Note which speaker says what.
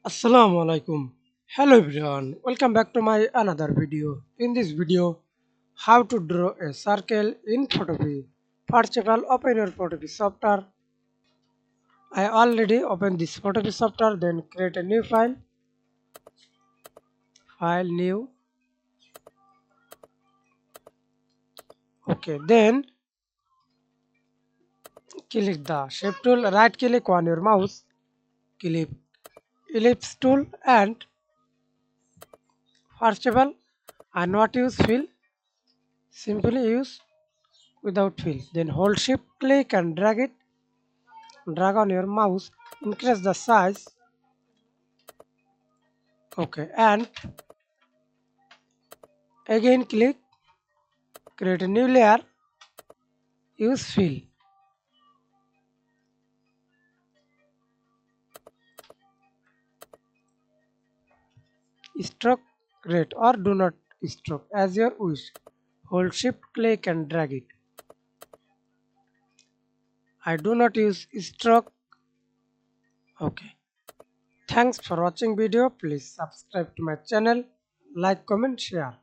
Speaker 1: Assalamu alaikum. Hello everyone. Welcome back to my another video. In this video, how to draw a circle in photopea. First of all, open your photopea software. I already opened this photopea software. Then create a new file. File new. Okay. Then click the shape tool. Right click on your mouse. Click ellipse tool and first of all, I not use fill. Simply use without fill. Then hold shift click and drag it. Drag on your mouse, increase the size. Okay, and again click, create a new layer, use fill. Stroke rate or do not stroke as your wish. Hold shift click and drag it. I do not use stroke. Okay, thanks for watching video. Please subscribe to my channel, like, comment, share.